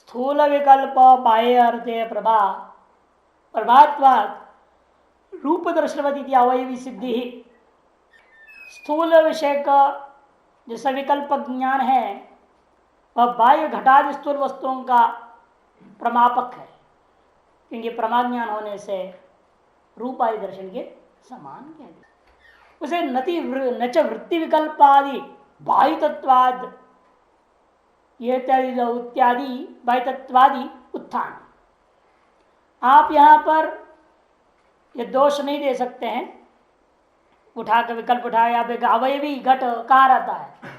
स्थूल विकल्प बाह्य अर्थे प्रभा प्रभात्वाद रूप दर्शनवती अवयवी सिद्धि। स्थूल विषय का जो सविकल्प ज्ञान है वह बाह्य घटादि स्थूल वस्तुओं का प्रमापक है, क्योंकि प्रमा ज्ञान होने से रूप आदि दर्शन के समान कहते उसे नच वृत्ति विकल्पादि बाह्य तत्वाद ये इत्यादि बाह्य तत्वादि उत्थान। आप यहां पर ये दोष नहीं दे सकते हैं, उठा के विकल्प उठाया अवयवी घट कहाँ रहता है।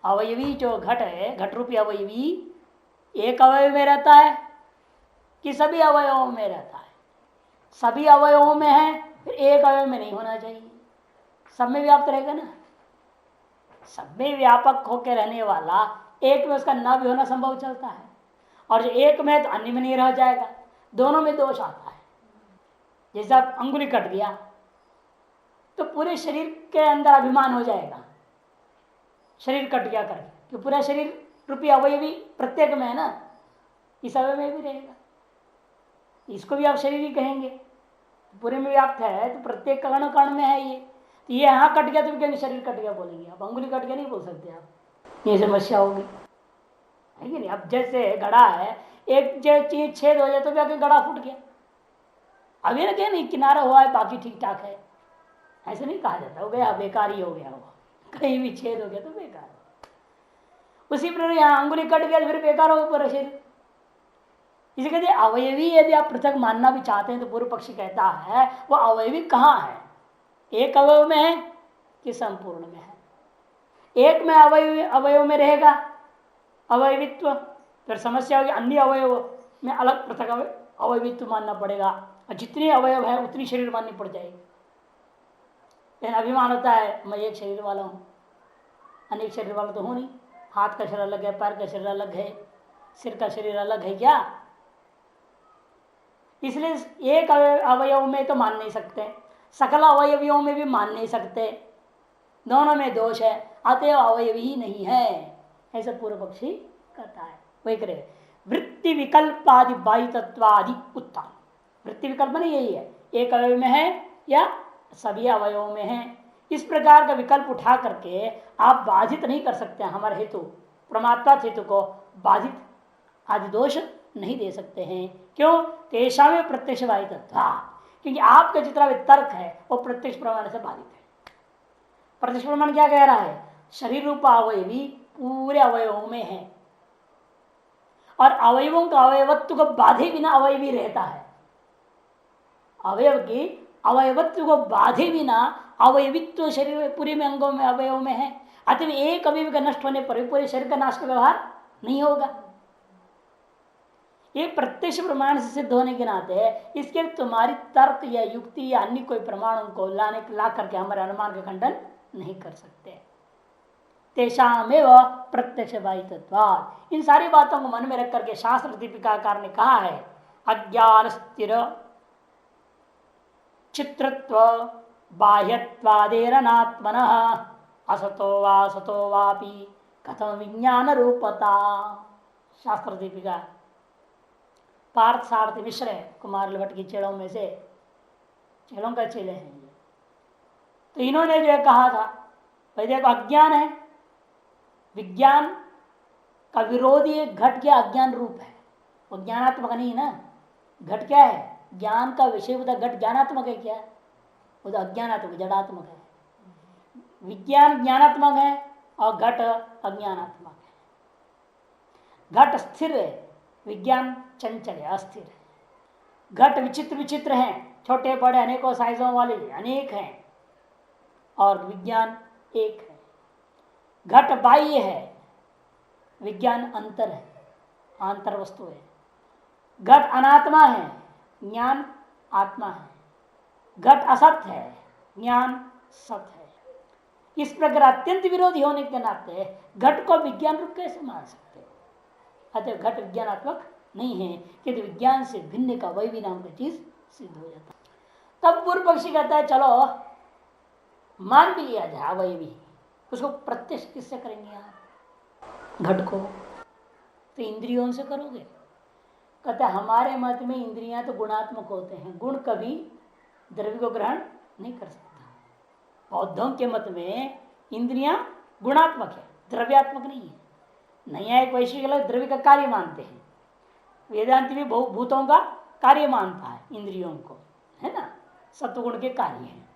अवयवी जो घट है, घट रूपी अवयवी एक अवयव में रहता है कि सभी अवयवों में रहता है। सभी अवयवों में है फिर एक अवयव में नहीं होना चाहिए, सब में व्याप्त रहेगा ना। सब में व्यापक होकर रहने वाला एक में उसका न भी होना संभव चलता है, और जो एक में तो अन्य में नहीं रह जाएगा, दोनों में दोष आता है। जैसे आप अंगुली कट गया तो पूरे शरीर के अंदर अभिमान हो जाएगा, शरीर कट गया करके, कि पूरा शरीर रूपी अवयवी प्रत्येक में है ना, इस अवयव में भी रहेगा। इसको भी आप शरीर ही कहेंगे, पूरे में व्याप्त है तो प्रत्येक कण कण में है ये। तो ये यहाँ कट गया तो क्या शरीर कट गया बोलेंगे आप, अंगुली कट गया नहीं बोल सकते आप, ये समस्या होगी है कि नहीं। अब जैसे घड़ा है, एक चीज छेद हो जाए तो क्या घड़ा फूट गया, अब ये ना क्या नहीं किनारा हुआ है बाकी ठीक ठाक है, ऐसे नहीं कहा जाता हो गया बेकार ही हो गया हुआ, कहीं भी छेद हो गया तो बेकार। उसी प्रकार यहाँ अंगुली कट गया तो फिर बेकार होगा पूरा शरीर। इसे कहते अवयवी यदि आप पृथक मानना भी चाहते हैं तो पूर्व पक्षी कहता है वो अवयवी कहाँ है, एक अवयव में है कि संपूर्ण में है। एक में अवयव में रहेगा अवयवित्व, फिर समस्या होगी अन्य अवयव में अलग पृथक अवयवित्व मानना पड़ेगा, और जितने अवयव है उतनी शरीर माननी पड़ जाएगी। लेकिन अभिमान होता है मैं एक शरीर वाला हूँ, अनेक शरीर वाला तो हूँ नहीं, हाथ का शरीर अलग है, पैर का शरीर अलग है, सिर का शरीर अलग है क्या। इसलिए एक अवयव में तो मान नहीं सकते, सकल अवयवियों में भी मान नहीं सकते, दोनों में दोष है, अतएव अवयवी ही नहीं है, ऐसा पूर्व पक्षी कहता है। वही करे वृत्ति विकल्प आदि बाह्य तत्वादि उत्थान। वृत्ति विकल्प नहीं यही है, एक अवयव में है या सभी अवयवों में है, इस प्रकार का विकल्प उठा करके आप बाधित नहीं कर सकते। हमारे हेतु परमात्मा हेतु को बाधित आदि दोष नहीं दे सकते हैं। क्यों? तेषा में प्रत्यक्ष बाधित, क्योंकि आपका जितना भी तर्क है वो प्रत्यक्ष प्रमाण से बाधित है। प्रत्यक्ष प्रमाण क्या कह रहा है, शरीर रूप अवयवी पूरे अवयवों में है, और अवयवों का अवयवत्व को बाधे बिना अवयवी रहता है। अवयव की अवयवत्व को बाधे बिना अवयवित्व शरीर में पूरे में अंगों में अवयव में है, अतः एक अवयव का नष्ट होने पर पूरे शरीर का नाश का व्यवहार नहीं होगा। ये प्रत्यक्ष प्रमाण से सिद्ध होने के नाते इसके तुम्हारी तर्क या युक्ति या अन्य कोई प्रमाणों को ला करके हमारे अनुमान का खंडन नहीं कर सकते। तेषामेव प्रत्यक्ष बाधितत्वात्, इन सारी बातों को मन में रख करके शास्त्र दीपिकाकार ने कहा है अज्ञान स्थिर चित्रत्व बाह्यत्वादेरनात्मनः असतो वा सतो वापि कथम विज्ञान रूपता। शास्त्र दीपिका पार्थ सारथी मिश्र है, कुमार लभट की चेलों में से, चेलों का चेले हैं ये। तो इन्होंने जो कहा था भाई देखो अज्ञान है, विज्ञान का विरोधी घट क्या अज्ञान रूप है, वो ज्ञानात्मक नहीं है ना। घट क्या है, ज्ञान का विषय होता घट ज्ञानात्मक है क्या, वो तो अज्ञानात्मक जड़ात्मक है। विज्ञान ज्ञानात्मक है और घट अज्ञानात्मक है। घट स्थिर है, विज्ञान चंचल है, अस्थिर है। घट विचित्र विचित्र हैं, छोटे बड़े अनेकों साइजों वाले अनेक हैं, और विज्ञान एक है। घट बाह्य है, विज्ञान अंतर है, आंतर वस्तु है। घट अनात्मा है, ज्ञान आत्मा है। घट असत है, ज्ञान सत है। इस प्रकार अत्यंत विरोधी होने के नाते घट को विज्ञान रूप कैसे मान सकते हैं। अतः घट विज्ञानात्मक नहीं है, किंतु विज्ञान से भिन्न का वही नाम की चीज सिद्ध हो जाता है। तब पूर्व पक्षी कहता है चलो मान भी लिया जाए अवयवी, उसको प्रत्यक्ष किससे करेंगे आप, घट को। तो इंद्रियों से करोगे। कहते हमारे मत में इंद्रियां तो गुणात्मक होते हैं, गुण कभी द्रव्य को ग्रहण नहीं कर सकता। बौद्धों के मत में इंद्रियां गुणात्मक है, द्रव्यात्मक नहीं है। न्यायिक वैशिष्ट अलग द्रव्य का कार्य मानते हैं, वेदांत भी भूतों का कार्य मानता है इंद्रियों को, है ना, सत्वगुण के कार्य हैं।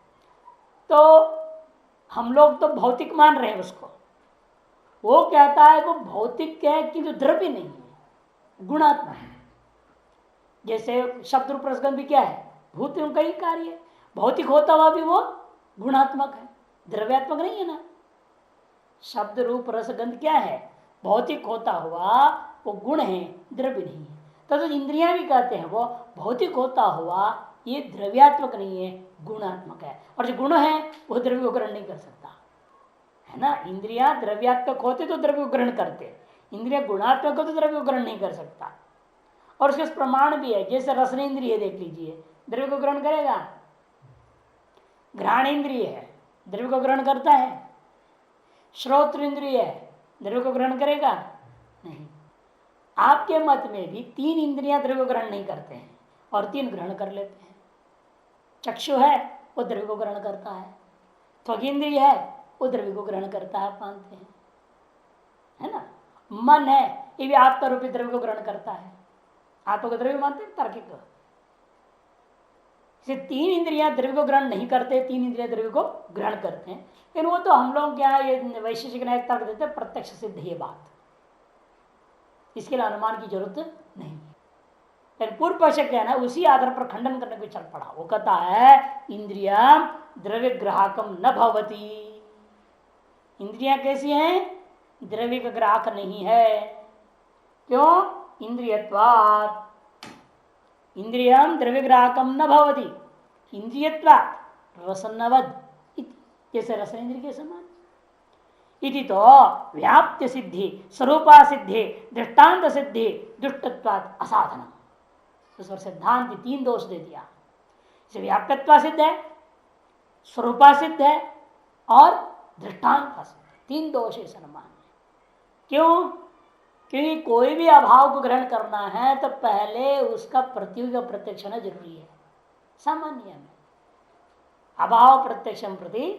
तो हम लोग तो भौतिक मान रहे हैं उसको, वो कहता है वो भौतिक है किंतु द्रव्य नहीं है, गुणात्मक है। जैसे शब्द रूप रसगंध भी क्या है, भूत का ही कार्य है, भौतिक होता हुआ भी वो गुणात्मक है, द्रव्यात्मक नहीं है ना। शब्द रूप रसगंध क्या है, भौतिक होता हुआ वो गुण है, द्रव्य नहीं है। तो इंद्रियां भी कहते हैं वो भौतिक होता हुआ ये द्रव्यात्मक नहीं है, गुणात्मक है। और जो गुण है वो द्रव्य को ग्रहण नहीं कर सकता, है ना। इंद्रियां द्रव्यात्मक होते तो द्रव्य को ग्रहण करते, इंद्रिया गुणात्मक हो तो द्रव्य को ग्रहण नहीं कर सकता। और उसके प्रमाण भी है, जैसे रसन इंद्रिय देख लीजिए, द्रव्य को ग्रहण करेगा। घ्राण इंद्रिय है, द्रव्य को ग्रहण करता है। श्रोत्र इंद्रिय है, द्रव्य को ग्रहण करेगा नहीं। आपके मत में भी 3 इंद्रियां द्रव्य को ग्रहण नहीं करते हैं और 3 ग्रहण कर लेते हैं। चक्षु है वो द्रव्य को ग्रहण करता है, त्वक इंद्रिय है वो द्रव्य को ग्रहण करता है, आप मानते हैं, है ना। मन है ये भी आत्मा रूपी द्रव्य को ग्रहण करता है, आत्मा को द्रव्य मानते हैं तार्किक। 3 इंद्रियां द्रव्य को ग्रहण नहीं करते, 3 इंद्रियां द्रव्य को ग्रहण करते हैं। लेकिन वो तो हम लोग क्या ये वैशेषिक न्याय तर्क देते हैं, प्रत्यक्ष सिद्ध ये बात, इसके लिए अनुमान की जरूरत नहीं है। पूर्व पक्ष क्या है ना, उसी आधार पर खंडन करने को चल पड़ा। वो कहता है इंद्रिया द्रव्य ग्राहकम न भवती, इंद्रियां कैसी हैं, द्रव्य का ग्राहक नहीं है। क्यों, इंद्रियत्वात्, इंद्रियम द्रव्य ग्राहकम न भवती, इंद्रियत्वात् रसन्नवद, जैसे रसन इंद्रिय के समान। इति तो व्याप्ति सिद्धि, स्वरूपा सिद्धि, दृष्टांत सिद्धि, दुष्टत्वात् असाधनम। इस पर सिद्धांत 3 दोष दे दिया। इसे व्याप्यत्वा सिद्ध है, स्वरूपा सिद्ध है और दृष्टांत सिद्ध, 3 दोष इस अनुमान में। क्यों, क्योंकि कोई भी अभाव को ग्रहण करना है तो पहले उसका प्रतियोगी का प्रत्यक्ष होना जरूरी है। सामान्य में अभाव प्रत्यक्षम प्रति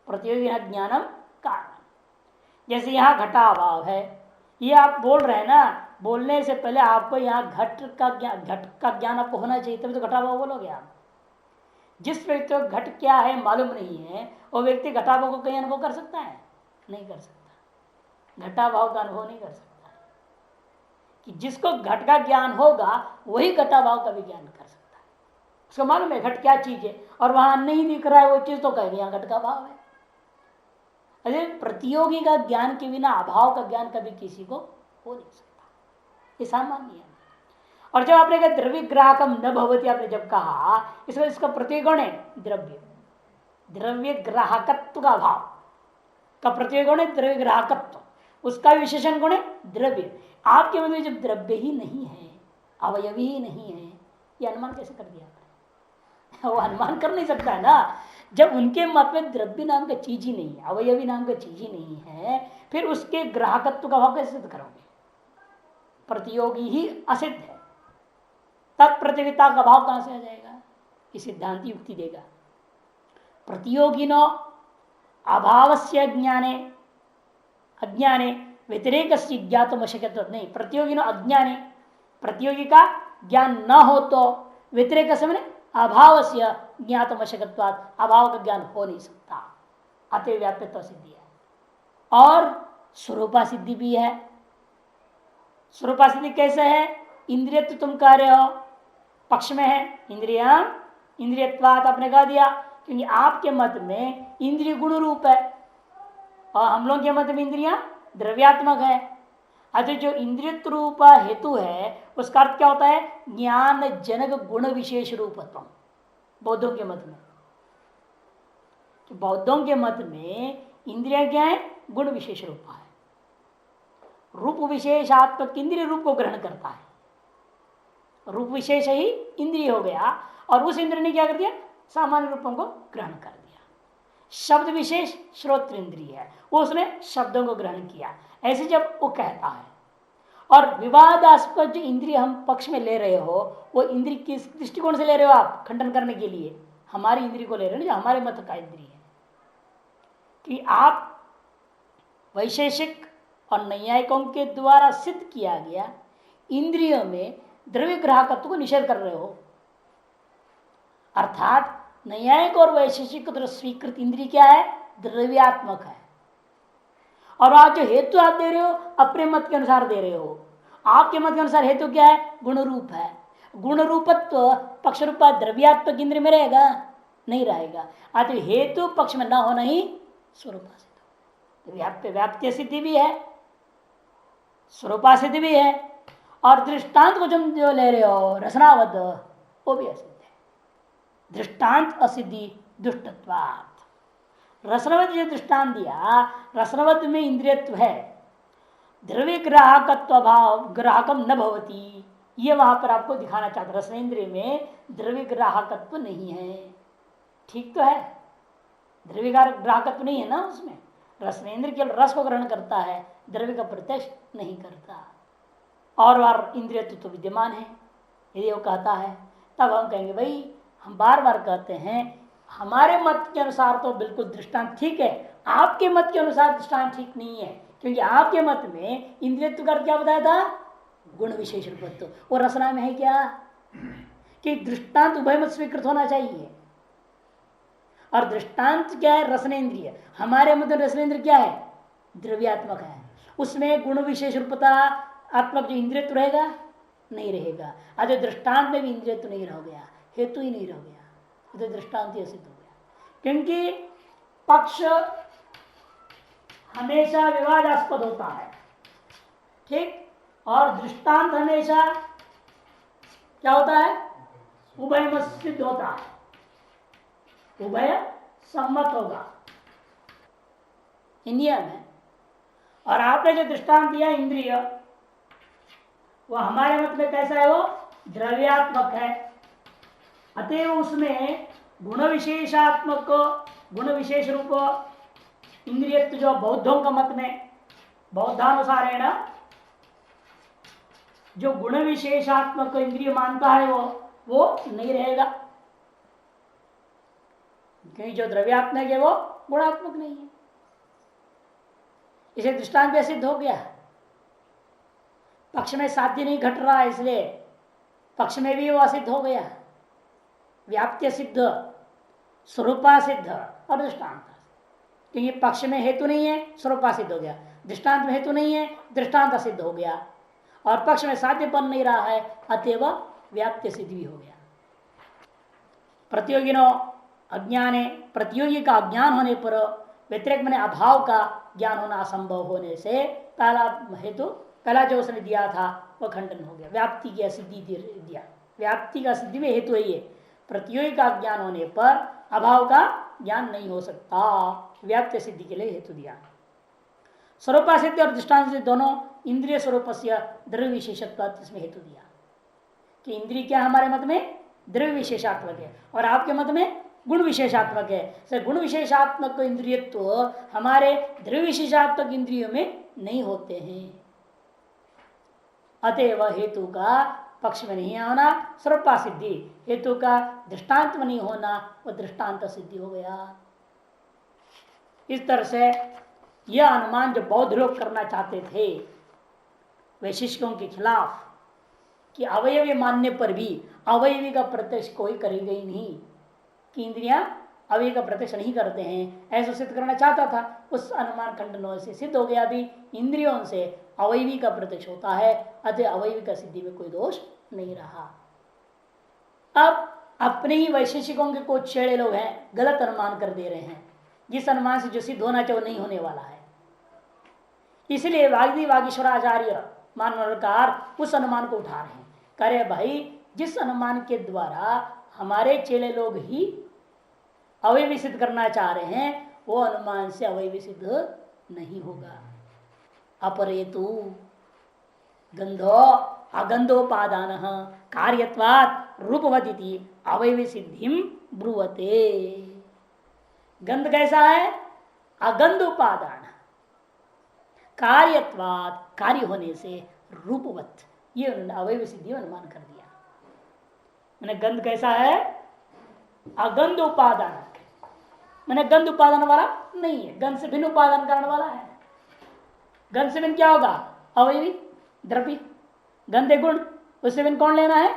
प्रतियोगी ज्ञानम कारण। जैसे यहाँ घटा अभाव है, ये आप बोल रहे हैं ना, बोलने से पहले आपको यहाँ घट का ज्ञान आपको होना चाहिए, तभी तो घटाभाव बोलोगे आप। जिस व्यक्ति को घट क्या है मालूम नहीं है, वो व्यक्ति घटाभाव को कहीं अनुभव कर सकता है, नहीं कर सकता। घटाभाव का अनुभव नहीं कर सकता। कि जिसको घट का ज्ञान होगा वही घटाभाव का भी ज्ञान कर सकता है। उसको मालूम है घट क्या चीज है, और वहां नहीं दिख रहा है वो चीज, तो कहेंगे यहाँ घट का भाव है। अरे प्रतियोगी का ज्ञान के बिना अभाव का ज्ञान कभी किसी को हो नहीं सकता, ये सामान्य है। और जब आपने कहा द्रव्य ग्राहकम न भवती, आपने जब कहा इसमें इसका प्रतिगुण है द्रव्य, द्रव्य ग्राहकत्व का भाव का प्रतिगुण है द्रव्य ग्राहकत्व, उसका विशेषण गुण है द्रव्य। आपके मतलब जब द्रव्य ही नहीं है, अवयवी ही नहीं है, ये अनुमान कैसे कर दिया आपने? वो अनुमान कर नहीं सकता है ना। जब उनके मत में द्रव्य नाम का चीज ही नहीं है, अवयवी नाम का चीज ही नहीं है, फिर उसके ग्राहकत्व का भाव कैसे सिद्ध करोगे? प्रतियोगी ही असिद्ध है, तत्प्रतियोगिता का भाव कहां से आ जाएगा? ये सिद्धांत युक्ति देगा। प्रतियोगिनो अभावस्य अज्ञाने, अज्ञाने व्यतिरेक ज्ञातुम अशक्यत्व नहीं, प्रतियोगिनो अज्ञाने, प्रतियोगी का ज्ञान न हो तो व्यतिरेक समय अभाव से ज्ञातुम अशक्यत्वात्, अभाव का ज्ञान हो नहीं सकता, अतः व्याप्यत्व सिद्धि है। और स्वरूपा सिद्धि भी है। स्वरूपा सिद्धि कैसे है? इंद्रिय तो तुम कह रहे हो पक्ष में है, इंद्रिया इंद्रियत्वात् आपने कह दिया, क्योंकि आपके मत में इंद्रिय गुण रूप है और हम लोग के मत में इंद्रिया द्रव्यात्मक है। अच्छा, जो इंद्रियत्व रूप हेतु है उसका अर्थ क्या होता है? ज्ञान जनक गुण विशेष रूपत्व। बौद्धों के मत में, तो बौद्धों के मत में इंद्रिया क्या है? गुण विशेष रूप है। रूप विशेषात्मक इंद्रिय रूप को ग्रहण करता है, रूप विशेष ही इंद्रिय हो गया और उस इंद्रिय ने क्या कर दिया? सामान्य रूपों को ग्रहण कर दिया। शब्द विशेष श्रोत्र इंद्रिय है, वो उसने शब्दों को ग्रहण किया। ऐसे जब वो कहता है और विवादास्पद जो इंद्रिय हम पक्ष में ले रहे हो वो इंद्रिय किस दृष्टिकोण से ले रहे हो आप खंडन करने के लिए? हमारी इंद्रिय को ले रहे हो, जो हमारे मत का इंद्रिय है। कि आप वैशेषिक और नैयायिकों के द्वारा सिद्ध किया गया इंद्रियों में द्रव्य ग्राहकत्व को निषेध कर रहे हो। अर्थात नैयायिक और वैशेषिक द्वारा स्वीकृत इंद्रिय क्या है? द्रव्यात्मक है। और आज जो हेतु आप दे रहे हो अपने मत के अनुसार दे रहे हो। आपके मत के अनुसार हेतु क्या है? गुण रूप है। गुण रूपत्व पक्ष रूपा द्रव्यात्मक इंद्रिय में रहेगा? नहीं रहेगा। आज हेतु पक्ष में न होना ही स्वरूपा सिद्ध। व्याप्ति सिद्धि भी है, स्वरूपा सिद्धि भी है, और दृष्टांत को जो ले रहे हो रसनावद वो भी असिद्ध है। दृष्टांत असिद्धि दुष्टत्वात्। रसनवत जो दृष्टांत दिया, रसनवत में इंद्रियत्व है, द्रव्य ग्राहकत्व भाव ग्राहकम न भवती, ये वहां पर आपको दिखाना चाहता। रसनेन्द्रिय में द्रव्य ग्राहकत्व नहीं है, ठीक तो है, द्रव्य ग्राहकत्व नहीं है ना उसमें। रसनेन्द्र केवल रस को ग्रहण करता है, द्रव्य का प्रत्यक्ष नहीं करता। और इंद्रियत्व तो विद्यमान है। यदि वो कहता है तब हम कहेंगे भाई, हम बार बार कहते हैं हमारे मत के अनुसार तो बिल्कुल दृष्टांत ठीक है, आपके मत के अनुसार दृष्टांत ठीक नहीं है। क्योंकि आपके मत में इंद्रियत्व का क्या बताया था? गुण विशेष रूपत्व। और रसना में है क्या कि दृष्टांत उभय मत स्वीकृत होना चाहिए। और दृष्टांत क्या है? रसनेन्द्रिय। हमारे मत में रसनेन्द्रिय क्या है? द्रव्यात्मक है। उसमें गुण विशेष रूपता आत्मक जो इंद्रियत्व रहेगा नहीं रहेगा। आज दृष्टांत में भी इंद्रियत्व नहीं रह गया, हेतु ही नहीं रह गया, तो दृष्टांत ही सिद्ध हो गया। क्योंकि पक्ष हमेशा विवादास्पद होता है, ठीक, और दृष्टांत हमेशा क्या होता है? उभय मत सिद्ध होता है, उभय सम्मत होगा, नियम है। और आपने जो दृष्टांत दिया इंद्रिय, वो हमारे मत में कैसा है? वो द्रव्यात्मक है। अतएव उसमें गुण विशेषात्मक, गुण विशेष रूप इंद्रियत्व जो बौद्धों का मत में, बौद्धानुसारेण जो गुण विशेषात्मक इंद्रिय मानता है वो नहीं रहेगा। क्योंकि जो द्रव्यात्मक है वो गुणात्मक नहीं है। इसे दृष्टांत भी सिद्ध हो गया। पक्ष में साध्य नहीं घट रहा, इसलिए पक्ष में भी वो असिद्ध हो गया। व्याप्त्य सिद्ध, स्वरूपा सिद्ध और दृष्टांत। क्योंकि पक्ष में हेतु नहीं है, स्वरूपा सिद्ध हो गया। दृष्टांत में हेतु नहीं है, दृष्टांत सिद्ध हो गया। और पक्ष में साध्य बन नहीं रहा है, अतएव व्याप्त्य सिद्ध भी हो गया। प्रतियोगिनो अज्ञाने, प्रतियोगी का अज्ञान होने पर व्यतिरेक में अभाव का ज्ञान होना असंभव होने से पहला हेतु, पहला जो उसने दिया था वह खंडन हो गया। व्याप्ति की असिद्धि दिया, व्याप्ति का सिद्धि में हेतु है ये। प्रतियोगी का ज्ञान होने पर अभाव का ज्ञान नहीं हो सकता, व्याप्ति सिद्धि के लिए हेतु दिया। स्वरूपा सिद्धि और दृष्टांत से दोनों इंद्रिय स्वरूप से द्रव्य विशेषत्व इसमें हेतु दिया कि इंद्रिय क्या हमारे मत में द्रव्य विशेषात्मक है और आपके मत में गुण विशेषात्मक है। सर गुण विशेषात्मक इंद्रियत्व हमारे द्रव्य विशेषात्मक इंद्रियों में नहीं होते हैं। अतएव हेतु का पक्ष में नहीं होना स्वरूपा सिद्धि, हेतु का दृष्टांत में नहीं होना वह दृष्टांत सिद्धि हो गया। इस तरह से यह अनुमान जो बौद्ध लोग करना चाहते थे वैशिष्टों के खिलाफ कि अवयवी मानने पर भी अवयवी का प्रत्यक्ष कोई करेगा ही नहीं, कि इंद्रियां अवयवी का प्रत्यक्ष नहीं करते हैं, ऐसा सिद्ध करना चाहता था। उस अनुमान खंडन से सिद्ध हो गया, भी इंद्रियों से अवयवी का प्रत्यक्ष होता है, अतः अवयवी का सिद्धि में कोई दोष नहीं रहा। अब अपने ही वैशेषिकों के कुछ छेड़े लोग हैं, गलत अनुमान कर दे रहे हैं, जिस अनुमान से जो सिद्ध होना चाहिए वो नहीं होने वाला है। इसलिए वाग्दी वागीश्वराचार्य मानवकार उस अनुमान को उठा रहे हैं, करे भाई जिस अनुमान के द्वारा हमारे चेले लोग ही अवयवी सिद्ध करना चाह रहे हैं वो अनुमान से अवयवी सिद्ध नहीं होगा। अपरेतु गंधो अगंधोपादान कार्यत्वात् रूपवदिति अवयवी सिद्धिम ब्रुवते। गंध कैसा है? अगंध उपादान, कार्यत्वात् कार्य होने से रूपवत, ये उन्होंने अवयव सिद्धि अनुमान कर दिया। मैंने गंध कैसा है? अगंध उपादानक, मैंने गंध उपादान वाला नहीं है, गंध से भिन्न उपादान करने वाला है। गंध से भिन्न क्या होगा? अवयवी द्रव्य। गंध गुण, उससे भिन्न कौन लेना है?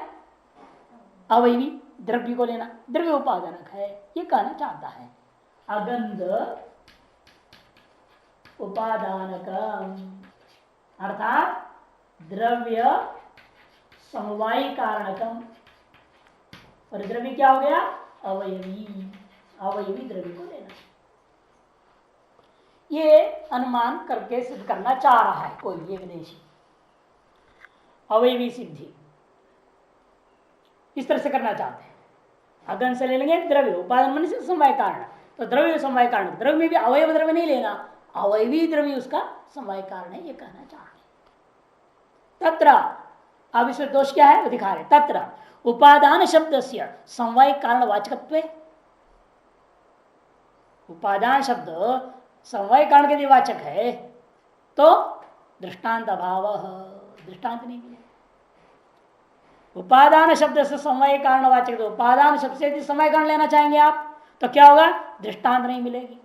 अवयवी द्रव्य को लेना, द्रव्य उपादानक है, ये कहना चाहता है। अगंध उपादानक अर्थात द्रव्य समवायी कारणकम, और द्रव्य क्या हो गया? अवयवी, अवयवी द्रव्य को लेना। ये अनुमान करके सिद्ध करना चाह रहा है कोई एक देशी, अवयवी सिद्धि इस तरह से करना चाहते हैं। अगन से ले लेंगे द्रव्य, उपादान मन से समवाय कारण, तो द्रव्य समवाय कारण, द्रव्य में भी अवयव द्रव्य नहीं लेना, अवयवी द्रव्य उसका समवाय कारण है, ये कहना चाह रहे। तत्र, अब इसमें दोष क्या है वो दिखा रहे। तत्र उपादान शब्द से समवाय कारण वाचकत्व, उपादान शब्द समवाय कारण के लिए वाचक है तो दृष्टांत अभाव, दृष्टांत नहीं मिले। उपादान शब्द से समवाय कारण वाचक, तो उपादान शब्द से यदि समवाय कारण लेना चाहेंगे आप तो क्या होगा? दृष्टांत नहीं मिलेगी।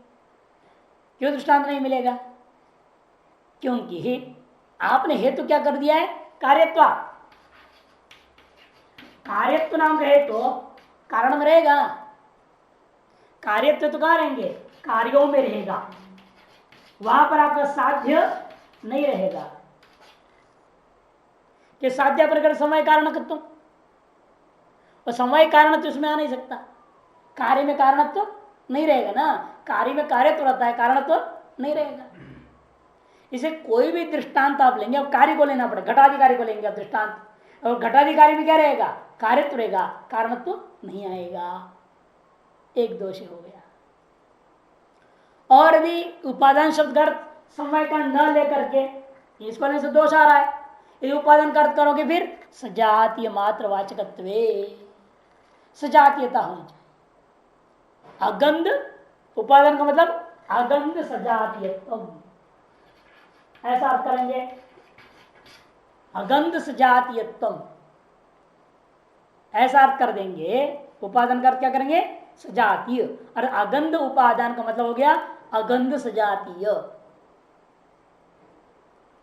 क्यों दृष्टांत नहीं मिलेगा? क्योंकि आपने हेतु क्या कर दिया है? कार्यत्व, कार्यत्व नाम का हेतु कारण में रहेगा। कार्यत्व तो कहां रहेंगे? कार्यों में रहेगा, वहां पर आपका साध्य नहीं रहेगा। कि साध्य प्रकट समय कारणत्व, और समय कारणत्व उसमें आ नहीं सकता, कार्य में कारणत्व नहीं रहेगा ना, कार्य में कार्यत्व रहता है, कारणत्व नहीं रहेगा। इसे कोई भी दृष्टांत आप लेंगे, अब कार्य को लेना पड़ेगा, घटाधिकारी को लेंगे अब दृष्टांत, और घटाधिकारी में क्या रहेगा? कार्यत्व रहेगा, कारणत्व नहीं आएगा, एक दोष हो गया। और यदि उपादान शब्द अर्थ समय का न लेकर के, इसको लेने से दोष आ रहा है। यदि उपादान का अर्थ करोगे फिर सजातीय मात्र वाचकत्वे, सजातीयता होनी चाहिए। अगंध उपादान का मतलब अगंध सजातीयत्व, ऐसा अर्थ करेंगे। अगंध सजातीयत्व ऐसा अर्थ कर देंगे। उपादान का अर्थ क्या करेंगे? सजातीय, और अगंध उपादान का मतलब हो गया अगंध सजातीय।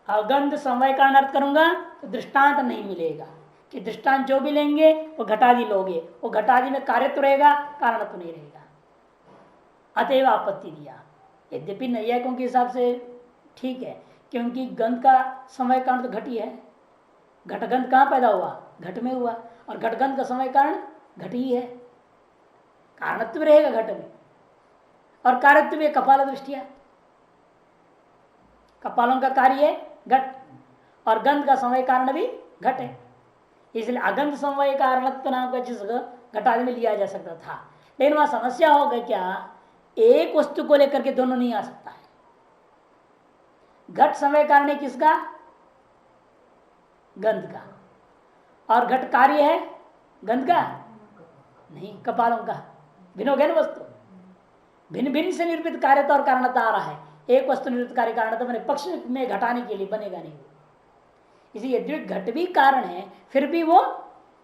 अगंध समय का अर्थ करूंगा तो दृष्टांत नहीं मिलेगा, कि दृष्टांत जो भी लेंगे वो घटादि लोगे, वो घटादि में कार्यत्व रहेगा, कारणत्व नहीं रहेगा, अतएव आपत्ति दिया। यद्यपि नैयायिकों के हिसाब से ठीक है, क्योंकि गंध का समय कारण तो घट ही है। घटगंध कहाँ पैदा हुआ? घट में हुआ, और घटगंध का समय कारण घट ही है, कारणत्व रहेगा घट में, और कार्यत्व भी कपाल दृष्टिया, कपालों का कार्य है घट, और गंध का समय कारण भी घट है, इसलिए अगंध समय कारणत्व नाम का जिस घटादि में लिया जा सकता था। लेकिन वहां समस्या हो गई क्या? एक वस्तु को लेकर के दोनों नहीं आ सकता है। घट समय कारण है किसका? गंध का, और घट कार्य है गंध का नहीं, कपालों का। भिन्न हो गया ना वस्तु, भिन्न भिन्न से निर्मित कार्यता और कारणता आ रहा है। एक वस्तु निर्मित कार्य कारणता मैंने पक्ष में घटाने के लिए बनेगा नहीं। इसी यद्यपि घट भी कारण है फिर भी वो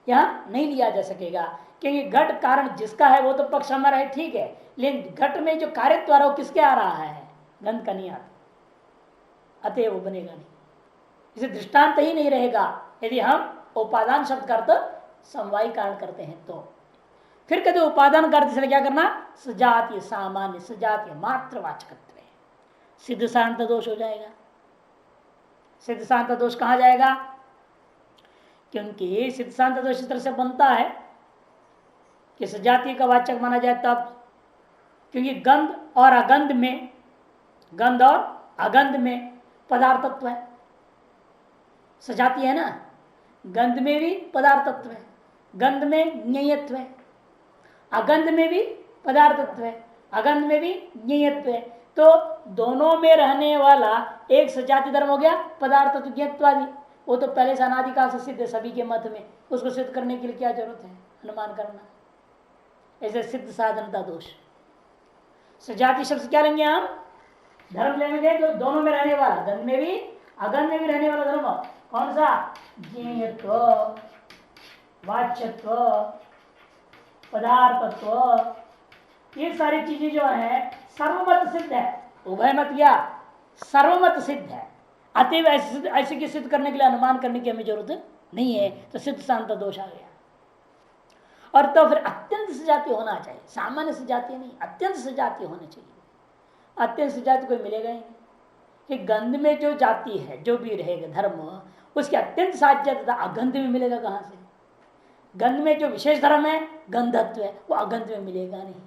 यहां नहीं लिया जा सकेगा, क्योंकि घट कारण जिसका है वो तो पक्ष हमारा है, ठीक है, लेकिन घट में जो कार्यत्व आ रहा है वो किसके आ रहा है? गंध का नहीं आता, अतः वो बनेगा नहीं। इसे दृष्टांत ही नहीं रहेगा यदि हम उपादान शब्द का अर्थ समवायी कारण करते हैं तो। फिर कहते उपादान का अर्थ इसलिए क्या करना? सजातीय, सामान्य सजातीय मात्र वाचकत्व, सिद्ध शांत दोष हो जाएगा। सिद्ध शांत दोष कहा जाएगा? क्योंकि सिद्ध शांत दोष इस तरह से बनता है कि सजातीय का वाचक माना जाए तब, क्योंकि गंध और अगंध में, गंध और अगंध में पदार्थत्व है, सजातीय है ना। गंध में भी पदार्थत्व है, गंध में ज्ञेयत्व है, अगंध में भी पदार्थत्व है, अगंध में भी ज्ञेयत्व है। तो दोनों में रहने वाला एक सजातीय धर्म हो गया पदार्थत्व ज्ञत्वादि, वो तो पहले से अनादिकाल से सिद्ध है सभी के मत में, उसको सिद्ध करने के लिए क्या जरूरत है? अनुमान करना। ऐसे सिद्ध साधनता दोष। सजातीय शब्द क्या लेंगे हम? धर्म लेंगे जो दोनों में रहने वाला, गंध में भी अगंध में भी रहने वाला धर्म, कौन सा? ज्ञेयत्व, वाच्यत्व, पदार्थत्व, ये सारी चीजें जो है सर्वमत सिद्ध है। उभय मत क्या? सर्वमत सिद्ध है। अतएव ऐसे की सिद्ध करने के लिए अनुमान करने की हमें जरूरत नहीं है, तो सिद्ध शांत दोष आ गया। और तो फिर अत्यंत सजातीय होना चाहिए, सामान्य सजातीय नहीं, अत्यंत सजातीय होना चाहिए। अत्यंत सजातीय कोई मिलेगा ही नहीं कि गंध में जो जाति है, जो भी रहेगा धर्म, उसकी अत्यंत साध्यता अगंध में मिलेगा कहां से? गंध में जो विशेष धर्म है, गंधत्व है, वो अगंध में मिलेगा नहीं।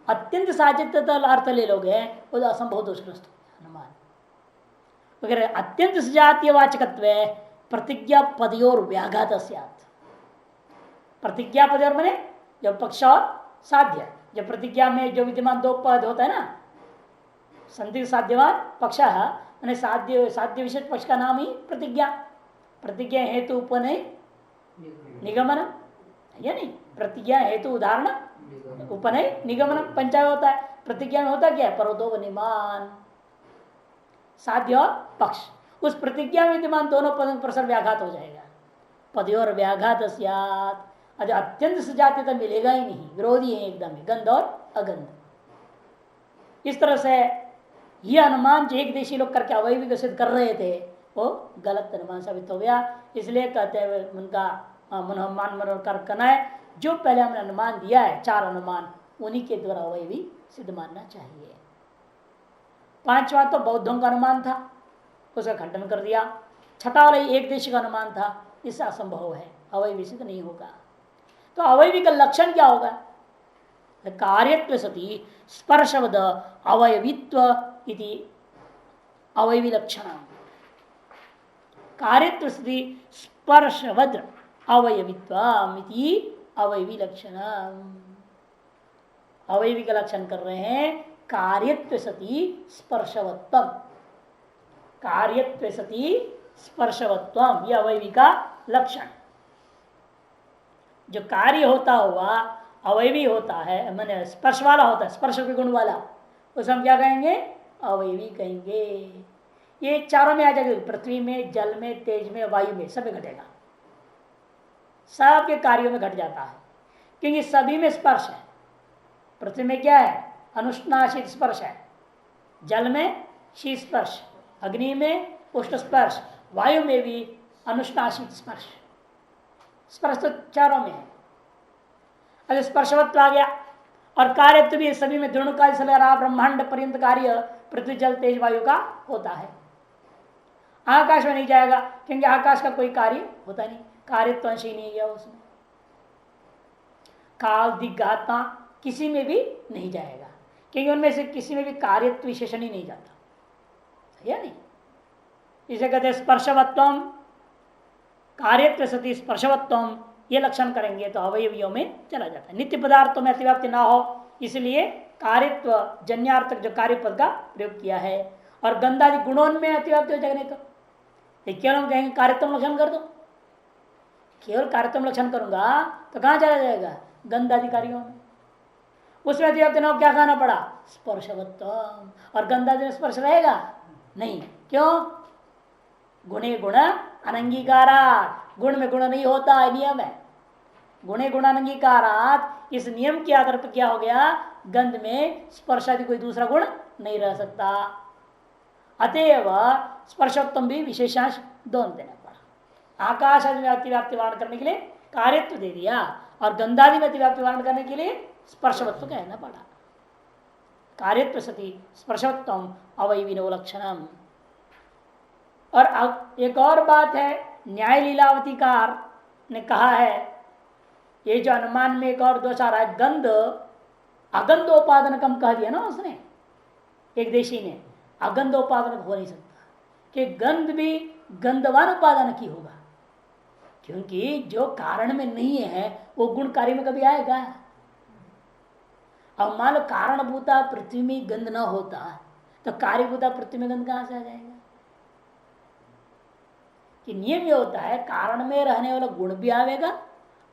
अत्यंत साध्यता अर्थ ले लोगे वो तो असंभव दोषग्रस्त अनुमान वगैरह। अत्यंत सजातीय वाचकत्व प्रतिज्ञा पदयोर व्याघात स्यात्। प्रतिज्ञा पद और मैंने जब पक्ष और साध्य, जब प्रतिज्ञा में जो विद्यमान दो पद होता है ना, संदिग्ध साध्यवान पक्ष, मैंने साध्य साध्य विशेष पक्ष का नाम ही प्रतिज्ञा। प्रतिज्ञा हेतु उपनय निगमन, या नहीं? प्रतिज्ञा हेतु उदाहरण उपनय निगमन पंचाय होता है। प्रतिज्ञा में होता क्या है? परोदो निमान, साध्य और पक्ष। उस प्रतिज्ञा में विद्यमान दोनों पदों परस्पर व्याघात हो जाएगा। पदयोर व्याघात स्यात्। अत्यंत सजातीयता मिलेगा ही नहीं, विरोधी है एकदम, गंध और अगंध। इस तरह से यह अनुमान जो एक देशी लोग करके अवयवी को सिद्ध कर रहे थे, वो गलत अनुमान साबित हो गया। इसलिए कहते हैं उनका अनुमान मनोकर करना है। जो पहले हमने अनुमान दिया है, चार अनुमान, उन्हीं के द्वारा अवयवी सिद्ध मानना चाहिए। पांचवा तो बौद्धों का अनुमान था, उसका खंडन कर दिया। छठा वाला एक देशी का अनुमान था, इससे असंभव है, अवयवी सिद्ध नहीं होगा। तो अवयवी का लक्षण क्या होगा? कार्यत्व सति स्पर्शवद अवयवित्व इति अवयवी लक्षण। कार्यत्व सति स्पर्शवद अवयवित्व इति अवयवी लक्षण। अवयवी का लक्षण कर रहे हैं कार्यत्व सति स्पर्शवत्व। कार्यत्व सति स्पर्शवत्व, यह अवयवी का लक्षण। जो कार्य होता हुआ अवयवी होता है, मैंने स्पर्श वाला होता है, स्पर्श के गुण वाला, उसे हम क्या कहेंगे? अवयवी कहेंगे। ये चारों में आ जाएगा, पृथ्वी में, जल में, तेज में, वायु में, सब में घटेगा। सबके कार्यों में घट जाता है, क्योंकि सभी में स्पर्श है। पृथ्वी में क्या है? अनुष्णाशीत स्पर्श है। जल में शीत स्पर्श, अग्नि में उष्ण स्पर्श, वायु में भी अनुष्णाशीत स्पर्श। स्पर्श तो चारों में है। अगर स्पर्शवत्व आ गया, और कार्यत्व भी सभी में दृढ़काल से ब्रह्मांड पर्यंत कार्य पृथ्वी जल तेज वायु का होता है। आकाश में नहीं जाएगा, क्योंकि आकाश का कोई कार्य होता नहीं, कार्यत्व अंश ही नहीं गया उसमें। काल दिग्घात्मा किसी में भी नहीं जाएगा, क्योंकि उनमें से किसी में भी कार्यत्व विशेषण ही नहीं जाता, सही है नहीं? इसे कहते हैं स्पर्शवत्वम, कार्यत्व सति स्पर्शवत्वम। ये लक्षण करेंगे तो अवयवियों में चला जाता है। नित्य पदार्थों में अतिव्याप्ति ना हो, इसलिए कार्यत्व जन्यार्थक जो कार्यपद का प्रयोग किया है। और गंधादि गुणों में अतिव्याप्ति हो जाएगा, नहीं तो केवल हम कहेंगे कार्यत्म लक्षण कर दो। केवल कार्यत्म लक्षण करूंगा तो कहां चला जाएगा? गंधादि कार्यों में। उसमें अतिव्याप्ति ना हो, क्या कहना पड़ा? स्पर्शवत्वम। और गंधादि में स्पर्श रहेगा नहीं, क्यों? गुणे गुण अनंगीकारात। गुण में गुण नहीं होता है, नियम है। गुणे गुण अनंगीकारात, इस नियम के आधार पर क्या हो गया? गंध में स्पर्श आदि कोई दूसरा गुण नहीं रह सकता। अतएव स्पर्शोत्तम भी विशेषांश दोनों देना पड़ा। आकाश आदि में अतिव्याप्ति वारण करने के लिए कार्यत्व दे दिया, और गंधादि में अतिव्याप्ति वारण करने के लिए स्पर्शवत्व कहना पड़ा। कार्यत्व सति स्पर्शोत्तम अवयविनो लक्षणम। और एक और बात है, न्याय लीलावतीकार ने कहा है, ये जो अनुमान में एक और दोष आ रहा है, गंध अगंधोपादनकम कह दिया ना उसने, एक देशी ने। अगंधोपादनक हो नहीं सकता, कि गंध भी गंधवान उपादान की होगा, क्योंकि जो कारण में नहीं है वो गुण कार्य में कभी आएगा? अब मान लो कारणभूता पृथ्वी में गंध न होता तो कार्यभूता पृथ्वी में गंध कहां से आ जाएगा? कि नियम ये होता है, कारण में रहने वाला गुण भी आवेगा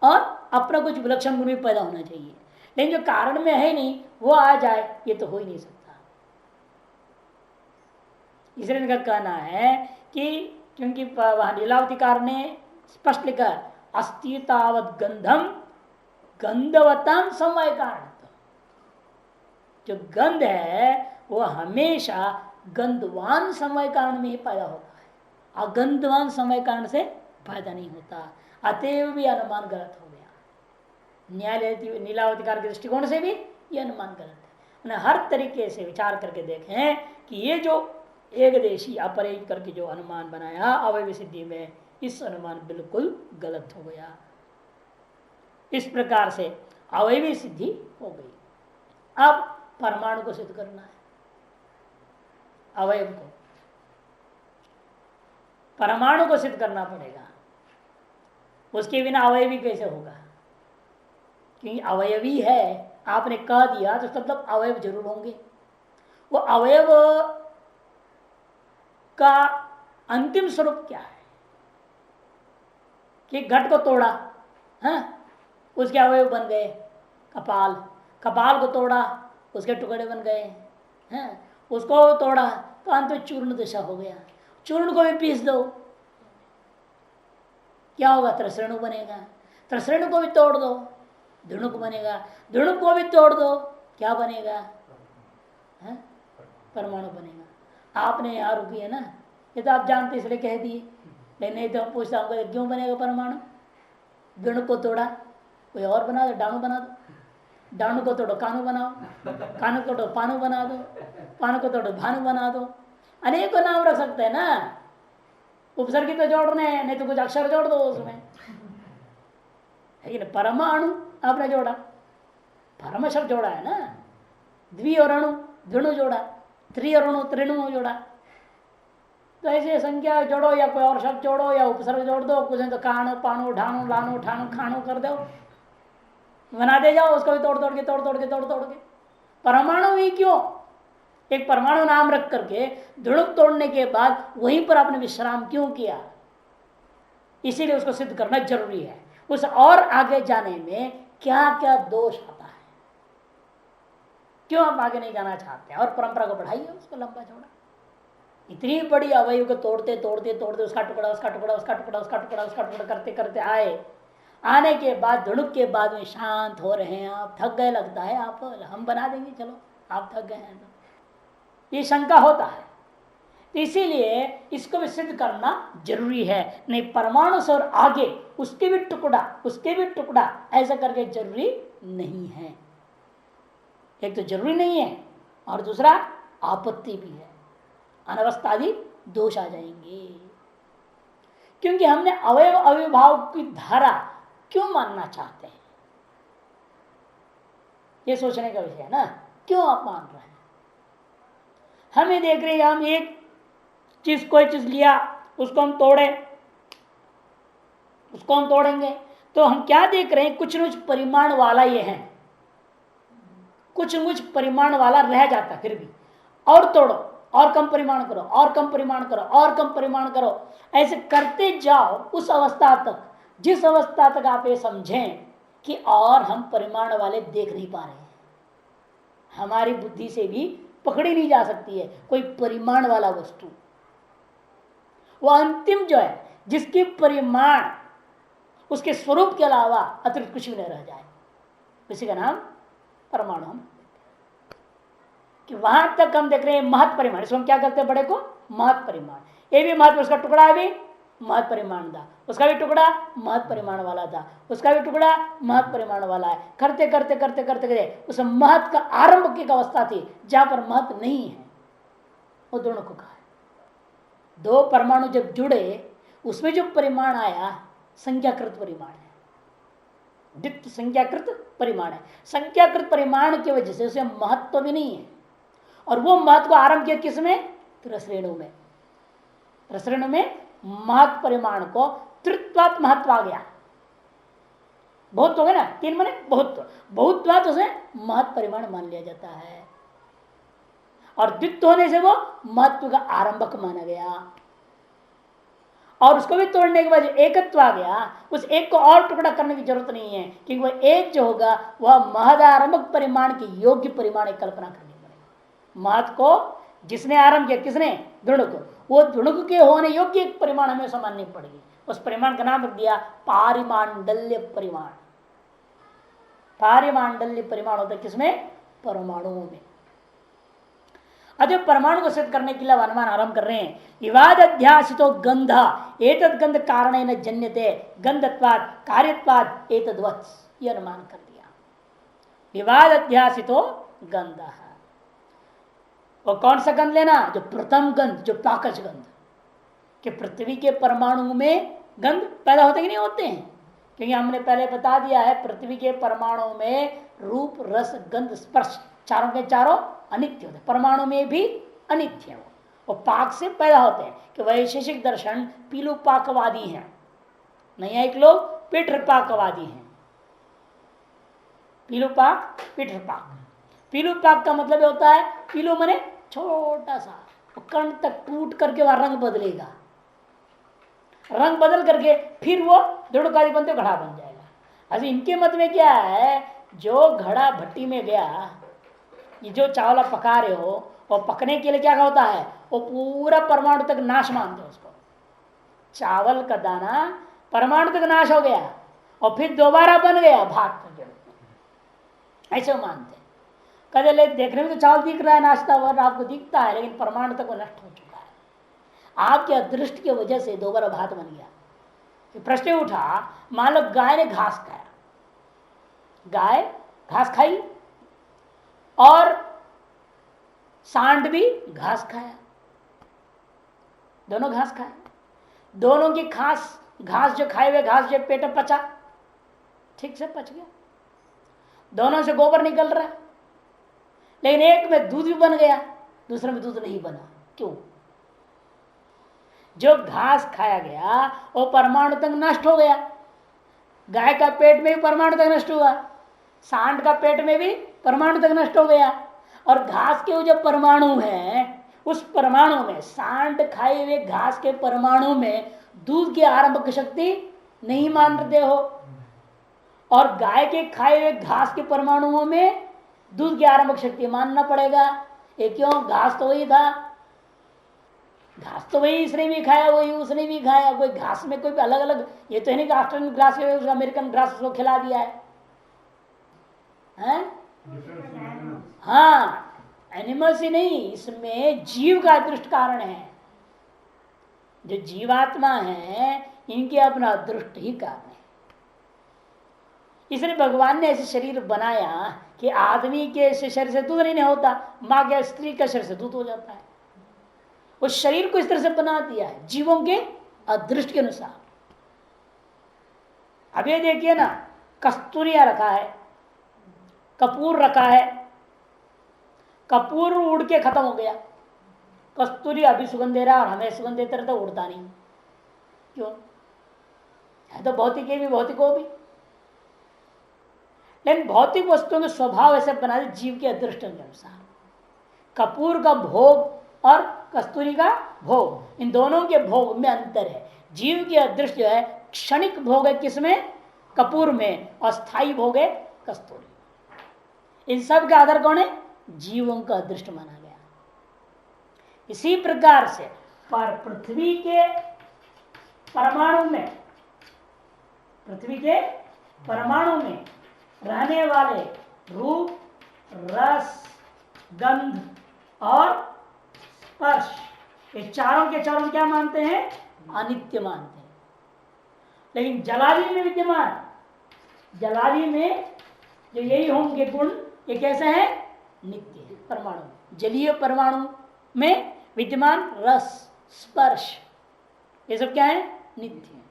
और अपना कुछ विलक्षण गुण भी पैदा होना चाहिए। लेकिन जो कारण में है नहीं वो आ जाए, ये तो हो ही नहीं सकता। इसलिए इनका कहना है कि क्योंकि वहां लीलावतीकार ने स्पष्ट लिखा अस्ति तावत गंधम गंधवतम समय कारण। जो गंध है वो हमेशा गंधवान समय कारण में ही पैदा होता है, अगंधवान समय कारण से पैदा नहीं होता। अतएव भी अनुमान गलत हो गया। न्यायालय नीलावतिकार के दृष्टिकोण से भी ये अनुमान गलत है। हर तरीके से विचार करके देखें कि ये जो एक देशी अपरेज करके जो अनुमान बनाया अवयव सिद्धि में, इस अनुमान बिल्कुल गलत हो गया। इस प्रकार से अवयवी सिद्धि हो गई। अब परमाणु को सिद्ध करना है, अवयव को, परमाणु को सिद्ध करना पड़ेगा। उसके बिना अवयवी कैसे होगा? क्योंकि अवयवी है आपने कह दिया तो मतलब अवयव जरूर होंगे। वो अवयव का अंतिम स्वरूप क्या है? कि घट को तोड़ा, हाँ, उसके अवयव बन गए कपाल, कपाल को तोड़ा उसके टुकड़े बन गए हैं, उसको तोड़ा तो अंत में चूर्ण दशा हो गया। चूर्ण को भी पीस दो, क्या होगा? त्रसरेणु बनेगा। त्रसरेणु को भी तोड़ दो, धुणुक बनेगा। धुणुक को भी तोड़ दो, क्या बनेगा? परमाणु बनेगा। आपने यहाँ रुकी है ना, ये तो आप जानते इसलिए कह दिए, लेकिन नहीं तो हम पूछता हूँ क्यों बनेगा परमाणु? धुणुक को तोड़ा कोई और बना दो, डाणु बना दो, डाणु को तोड़ो कानू बनाओ, कानू को तोड़ो पानू बना दो, पानू को तोड़ो भानु बना दो। अनेकों नाम रख सकते हैं ना, उपसर्गी तो जोड़ने हैं, नहीं तो कुछ अक्षर जोड़ दो उसमें। लेकिन परमाणु आपने जोड़ा, परम शब्द जोड़ा है ना, द्वि और अणु धुणु जोड़ा, त्रि और अणु त्रिणु जोड़ा। तो ऐसे संख्या जोड़ो या कोई और शब्द जोड़ो या उपसर्ग जोड़ दो, कुछ तो काणु पाणु ढाणु लाणु ठाणु खाणु कर दो, बना दे जाओ उसको भी तोड़ तोड़ के। परमाणु ही क्यों? एक परमाणु नाम रख करके धुणुक तोड़ने के बाद वहीं पर आपने विश्राम क्यों किया? इसीलिए उसको सिद्ध करना जरूरी है। उस और आगे जाने में क्या क्या दोष आता है, क्यों आप आगे नहीं जाना चाहते हैं? और परंपरा को बढ़ाइए, उसको लंबा चौड़ा। इतनी बड़ी अवयव को तोड़ते उसका टुकड़ा करते करते आने के बाद धुणुक के बाद में शांत हो रहे हैं, आप थक गए लगता है, आप हम बना देंगे, चलो आप थक गए हैं, ये शंका होता है। तो इसीलिए इसको भी सिद्ध करना जरूरी है। नहीं परमाणु से और आगे उसके भी टुकड़ा ऐसा करके जरूरी नहीं है। एक तो जरूरी नहीं है और दूसरा आपत्ति भी है, अनवस्थादि दोष आ जाएंगे। क्योंकि हमने अवयव अविभाव की धारा क्यों मानना चाहते हैं, ये सोचने का विषय है ना। क्यों आप मान रहे हैं? हमें देख रहे हैं, हम एक चीज कोई चीज लिया, उसको हम तोड़ेंगे तो हम क्या देख रहे हैं? कुछ न कुछ परिमाण वाला ये है, कुछ न कुछ परिमाण वाला रह जाता, फिर भी और तोड़ो और कम परिमाण करो और कम परिमाण करो और कम परिमाण करो, ऐसे करते जाओ उस अवस्था तक, जिस अवस्था तक आप ये समझें कि और हम परिमाण वाले देख नहीं पा रहे हैं, हमारी बुद्धि से भी पकड़ी नहीं जा सकती है कोई परिमाण वाला वस्तु। वो अंतिम जो है जिसकी परिमाण उसके स्वरूप के अलावा अतिरिक्त कुछ भी नहीं रह जाए, उसी का नाम परमाणु हम। कि वहां तक हम देख रहे हैं महत परिमाण, इसको हम क्या करते हैं? बड़े को महत परिमाण, ये भी महत्व, उसका टुकड़ा भी महत परिमाण था, उसका भी टुकड़ा महत परिमाण वाला था, उसका भी टुकड़ा महत परिमाण वाला है। करते करते करते करते करते उस महत का आरंभ की अवस्था थी जहां पर महत नहीं है, वो दोनों को कहा है। दो परमाणु जब जुड़े उसमें जो परिमाण आया संख्याकृत परिमाण है, द्वितीय संख्याकृत परिमाण है। संख्याकृत परिमाण की वजह से उसे महत्व भी नहीं है, और वो महत्व आरंभ किया किसमें? त्रसरेणु में। त्रसरेणु में महत परिमाण को तृत्वात् महत्व आ गया, बहुत हो गया ना, तीन माने बहुत, बहुत्वात् उसे महत परिमाण मान लिया जाता है, और द्वित्व होने से वो महत्व का आरंभक माना गया। और उसको भी तोड़ने के बाद एकत्व आ गया, उस एक को और टुकड़ा करने की जरूरत नहीं है, क्योंकि वह एक जो होगा वह महदारंभक परिमाण की योग्य परिमाण की कल्पना करनी पड़ेगी। महत को जिसने आरंभ किया, किसने? दृढ़ को, वो दुणुक के होने योग्य एक परिमाण हमें माननी पड़ेगी। उस परिमाण का नाम रख दिया पारिमांडल्य परिमाण। पारिमांडल्य परिमाण होता है किसमें? परमाणुओं में। अतः परमाणु को सिद्ध करने के लिए अनुमान आरंभ कर रहे हैं। विवाद अध्यासितो गंध एतद गंध कारणेन जन्यते गंधत्वाद कार्यत्वाद एतद्वत्, यह अनुमान कर दिया। विवाद अध्यासितो गंध, और कौन सा गंध लेना? जो प्रथम गंध, जो पाकज गंध। कि पृथ्वी के परमाणु में गंध पैदा होते कि नहीं होते हैं? क्योंकि हमने पहले बता दिया है पृथ्वी के परमाणु में रूप रस गंध स्पर्श चारों के चारों अनित्य होते हैं। परमाणु में भी अनित्य है वो पाक से पैदा होते हैं। कि वैशेषिक दर्शन पीलुपाकवादी हैं, नैयायिक लोग पितृपाकवादी हैं। पीलुपाक पितृपाक। पीलुपाक का मतलब होता है पीलू मने छोटा सा, कण तक टूट करके वह रंग बदलेगा, रंग बदल करके फिर वो दृढ़काली बनते घड़ा बन जाएगा। अच्छा, इनके मत में क्या है? जो घड़ा भट्टी में गया, ये जो चावल आप पका रहे हो, और पकने के लिए क्या होता है? वो पूरा परमाणु तक नाश मानते हो उसको। चावल का दाना परमाणु तक नाश हो गया और फिर दोबारा बन गया भात के रूप में, ऐसे वो मानते हैं। कदे ले देखने में तो चावल दिख रहा है नाश्ता वगैरह आपको दिखता है, लेकिन परमाणु तक वो नष्ट हो चुका है। आपके अदृष्ट की वजह से दोबारा भात बन गया। प्रश्न उठा, मान लो गाय ने घास खाया, गाय घास खाई और सांड भी घास खाया, दोनों घास खाए। दोनों की घास जो खाए हुए घास जो पेट में पचा, ठीक से पच गया, दोनों से गोबर निकल रहा है। लेकिन एक में दूध भी बन गया, दूसरे में दूध नहीं बना। क्यों? जो घास खाया गया वो परमाणु तक नष्ट हो गया। गाय का पेट में भी परमाणु तक नष्ट हुआ, सांड का पेट में भी परमाणु तक नष्ट हो गया। और घास के वो जो परमाणु है, उस परमाणु में, सांड खाए हुए घास के परमाणु में दूध की आरंभक शक्ति नहीं मानते हो, और गाय के खाए हुए घास के परमाणुओं में दूध की आरंभक शक्ति मानना पड़ेगा। ये क्यों? घास तो वही था, घास तो वही इसने भी खाया, वही उसने भी खाया। कोई घास में कोई अलग अलग, ये तो है नहीं कि ऑस्ट्रेलियन ग्रास अमेरिकन ग्रास को खिला दिया है, हैं? हाँ, एनिमल्स ही नहीं, इसमें जीव का अदृष्ट कारण है। जो जीवात्मा है इनके अपना अदृष्ट ही कारण है। इसलिए भगवान ने ऐसे शरीर बनाया कि आदमी के शरीर से दूध नहीं होता, माँ के स्त्री का शरीर से दूध हो जाता है। उस शरीर को इस तरह से बना दिया है जीवों के अदृष्ट के अनुसार। अब ये देखिए ना, कस्तूरिया रखा है, कपूर रखा है, कपूर उड़ के खत्म हो गया, कस्तूरी अभी सुगंध दे रहा और हमें सुगंध देते रहता, उड़ता नहीं। क्यों? है तो भौतिक भी, भौतिक हो भी, लेकिन भौतिक वस्तुओं के स्वभाव ऐसे बना दे जीव के अदृष्ट के अनुसार। कपूर का भोग और कस्तूरी का भोग, इन दोनों के भोग में अंतर है। जीव के अदृष्ट जो है क्षणिक भोग है किसमें? कपूर में, और स्थायी भोग है कस्तूरी। इन सब का आधार कौन है? जीवों का अदृष्ट माना गया। इसी प्रकार से पर पृथ्वी के परमाणु में, पृथ्वी के परमाणु में रहने वाले रूप रस गंध और स्पर्श, ये चारों के चारों क्या मानते हैं? अनित्य मानते हैं। लेकिन जलादि में विद्यमान, जलादि में जो यही होंगे गुण, ये कैसे है? नित्य है। परमाणु, जलीय परमाणु में विद्यमान रस स्पर्श, ये सब क्या है? नित्य है।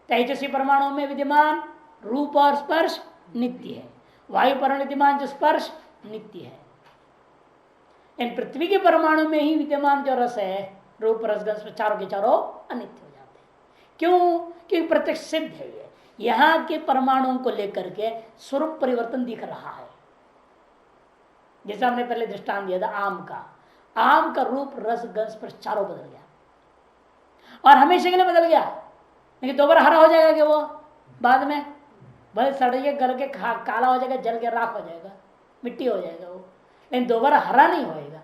तेजस्वी परमाणु में विद्यमान रूप और स्पर्श नित्य है। वायु परमाणु विद्यमान जो स्पर्श नित्य है। इन पृथ्वी के परमाणु में ही विद्यमान जो रस है, रूप रस गंध, चारों के चारों अनित्य हो जाते हैं। क्यों? क्योंकि प्रत्यक्ष सिद्ध है ये, यहां के परमाणुओं को लेकर के स्वरूप परिवर्तन दिख रहा है। जैसे हमने पहले दृष्टांत दिया था आम का, आम का रूप रस गंध स्पर्श चारों बदल गया, और हमेशा के लिए बदल गया, लेकिन दोबारा हरा हो जाएगा कि वो बाद में भले सड़िए गल के काला हो जाएगा, जल के राख हो जाएगा, मिट्टी हो जाएगा वो, लेकिन दोबारा हरा नहीं होएगा।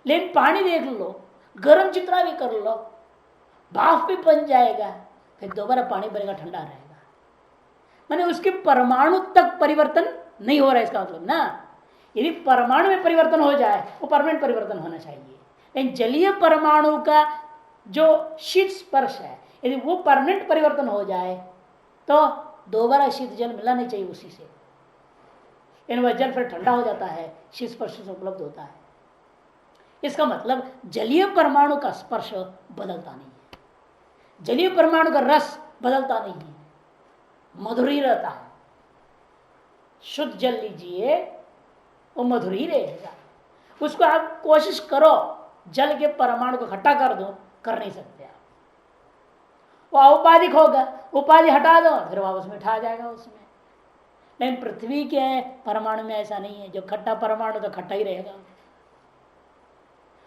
लेकिन पानी देख लो, गर्म जितना भी कर लो, भाप भी बन जाएगा, फिर दोबारा पानी बनेगा, ठंडा रहेगा। माने उसके परमाणु तक परिवर्तन नहीं हो रहा है, इसका मतलब ना। यदि परमाणु में परिवर्तन हो जाए वो परमानेंट परिवर्तन होना चाहिए, लेकिन जलीय परमाणु का जो शीत स्पर्श है यदि वो परमानेंट परिवर्तन हो जाए तो दोबारा शीत जल मिलना नहीं चाहिए उसी से, इन वह जल फिर ठंडा हो जाता है, शीत स्पर्श से उपलब्ध होता है। इसका मतलब जलीय परमाणु का स्पर्श बदलता नहीं है, जलीय परमाणु का रस बदलता नहीं है, मधुर ही रहता है। शुद्ध जल लीजिए वो मधुर ही रहेगा। उसको आप कोशिश करो जल के परमाणु को खट्टा कर दो, कर नहीं सकते आप, वो औपाधिक होगा, उपाधि हटा दो फिर वापस मिठा आ जाएगा उसमें। लेकिन पृथ्वी के परमाणु में ऐसा नहीं है, जो खट्टा परमाणु तो खट्टा ही रहेगा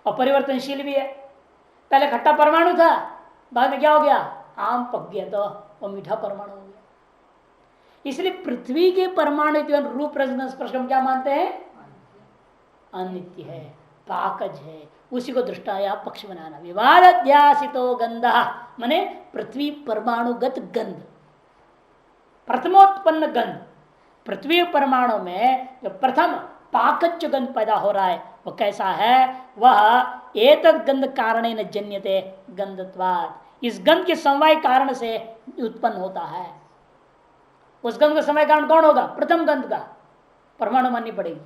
और परिवर्तनशील भी है। पहले खट्टा परमाणु था, बाद में क्या हो गया, आम पक गया तो वो मीठा परमाणु हो गया। इसलिए पृथ्वी के परमाणु रूप रस स्पर्श हम क्या मानते हैं, अनित्य है, पाकज है, उसी को दृष्टाया पक्ष बनाना। विवाद अध्यासितो गंध माने पृथ्वी परमाणुगत गंध, प्रथमोत्पन्न गंध। पृथ्वी परमाणु में जो प्रथम पाकज जो गंध पैदा हो रहा है वो कैसा है, वह एतद गंध कारण न जन्यते गंधत्वात्, इस गंध के समवाय कारण से उत्पन्न होता है। उस गंध का समय कारण कौन होगा, प्रथम गंध का परमाणु माननी पड़ेगी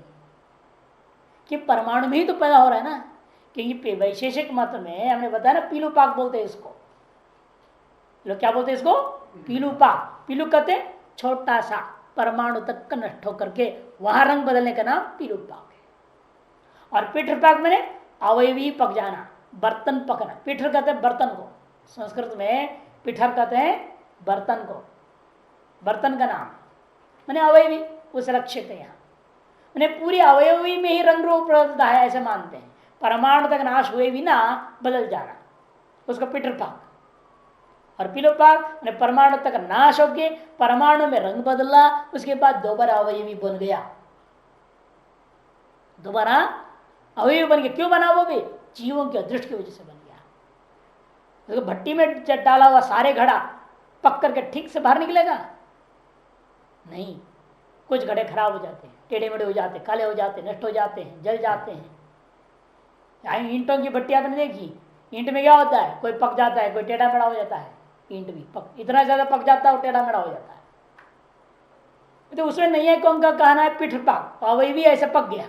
कि परमाणु में ही तो पैदा हो रहा है ना। क्योंकि वैशेषिक मत में हमने बताया ना, पीलू पाक बोलते हैं इसको, लोग क्या बोलते हैं इसको, पीलू पाक। पीलू कहते छोटा सा परमाणु तक का नष्ट होकर के वहां रंग बदलने का नाम पीलू पाक है। और पीठर पाक मैंने अवयवी पक जाना, बर्तन पकना। पीठर कहते हैं बर्तन को, संस्कृत में पीठर कहते हैं बर्तन को, बर्तन का नाम मैंने अवयवी, उस लक्षित है यहाँ। मैंने पूरी अवयवी में ही रंग रूप बदलता है ऐसे मानते हैं, परमाणु तक नाश हुए भी ना बदल जाना, उसको पीठर पाक। और पीलो पाक ने परमाणु तक नाश होके परमाणु में रंग बदला, उसके बाद दोबारा अवयवी बन गया, दोबारा अवयवी बन गया। क्यों बना, वो भी जीवों के अदृष्ट की वजह से बन गया। तो भट्टी में डाला हुआ सारे घड़ा पक करके ठीक से बाहर निकलेगा नहीं, कुछ घड़े खराब हो जाते हैं, टेढ़े मेढ़े हो जाते, काले हो जाते, नष्ट हो जाते हैं, जल जाते हैं। ईंटों की भट्टी आपने देखी, ईंट में क्या होता है, कोई पक जाता है, कोई टेढ़ा मेढ़ा हो जाता है। ईंट भी पक, इतना ज्यादा पक जाता है और टेढ़ा मेढ़ा हो जाता है। तो उसमें नहीं है कौन का कहना है पीठ पाक, वही भी ऐसे पक गया।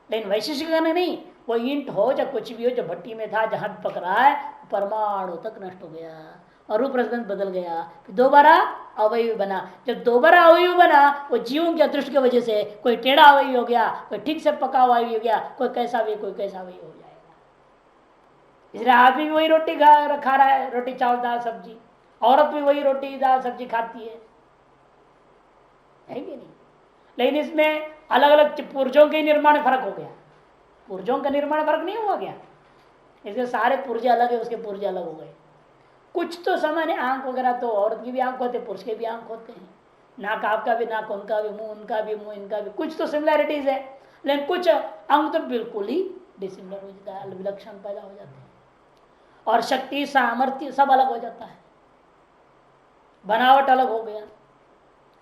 लेकिन वैशिष्ट कहना नहीं, वो ईंट हो या कुछ भी हो जो भट्टी में था, जहां पक रहा है परमाणु तक नष्ट हो गया और रूप रसगंध बदल गया, फिर दोबारा अवयव बना। जब दोबारा अवयव बना वो जीवों के अदृष्ट की वजह से कोई टेढ़ा अवयव हो गया, कोई ठीक से पका हुआ अवयव हो गया, कोई कैसा भी कोई कैसा अवयव हो जाएगा। इसलिए आदमी भी वही रोटी खा रहा है, रोटी चावल दाल सब्जी, औरत भी वही रोटी दाल सब्जी खाती है कि नहीं। लेकिन इसमें अलग अलग पुर्जों के निर्माण फर्क हो गया, पुर्जों का निर्माण फर्क नहीं हुआ गया, इसके सारे पुर्जे अलग है, उसके पुर्जे अलग हो गए। कुछ तो सामान्य आंख वगैरह तो औरत की भी आंख होते, पुरुष के भी आंख होते हैं, नाक आपका भी नाक, उनका भी मुंह, उनका भी मुंह, इनका भी, कुछ तो सिमिलैरिटीज है। लेकिन कुछ अंग तो बिल्कुल ही डिसिमिलर हो जाता है, विलक्षण पैदा हो जाते हैं और शक्ति सामर्थ्य सब अलग हो जाता है, बनावट अलग हो गया,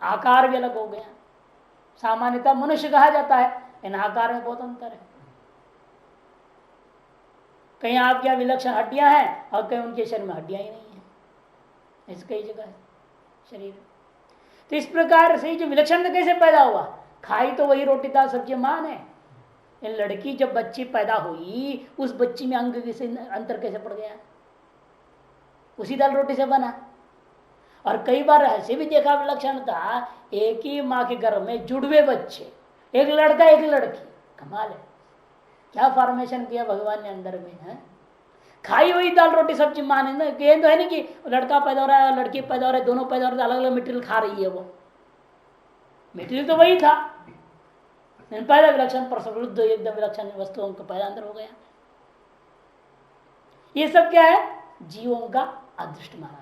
आकार भी अलग हो गया। सामान्यतः मनुष्य कहा जाता है, इन आकार में बहुत अंतर है। कहीं आपके यहाँ विलक्षण हड्डियां हैं और कहीं उनके शरीर में हड्डियां ही नहीं है, ऐसी कई जगह है शरीर। तो इस प्रकार से जो विलक्षणता कैसे पैदा हुआ, खाई तो वही रोटी दाल सब्जी मां है। लड़की जब बच्ची पैदा हुई, उस बच्ची में अंग से अंतर कैसे पड़ गया, उसी दाल रोटी से बना। और कई बार ऐसे भी देखा विलक्षणता, एक ही माँ के गर्भ में जुड़वे बच्चे, एक लड़का एक लड़की, कमाल है, क्या फॉर्मेशन किया भगवान ने अंदर में है। खाई हुई दाल रोटी सब्जी माने ना, तो है नहीं कि लड़का पैदा हो रहा है लड़की पैदा हो रहा है, दोनों पैदा हो रहे, अलग अलग मटेरियल खा रही है। वो मटेरियल तो वही था, पैदा विलक्षण परसवृद्ध एकदम विलक्षण वस्तुओं का पैदा अंदर हो गया। ये सब क्या है, जीवों का अदृष्ट माना।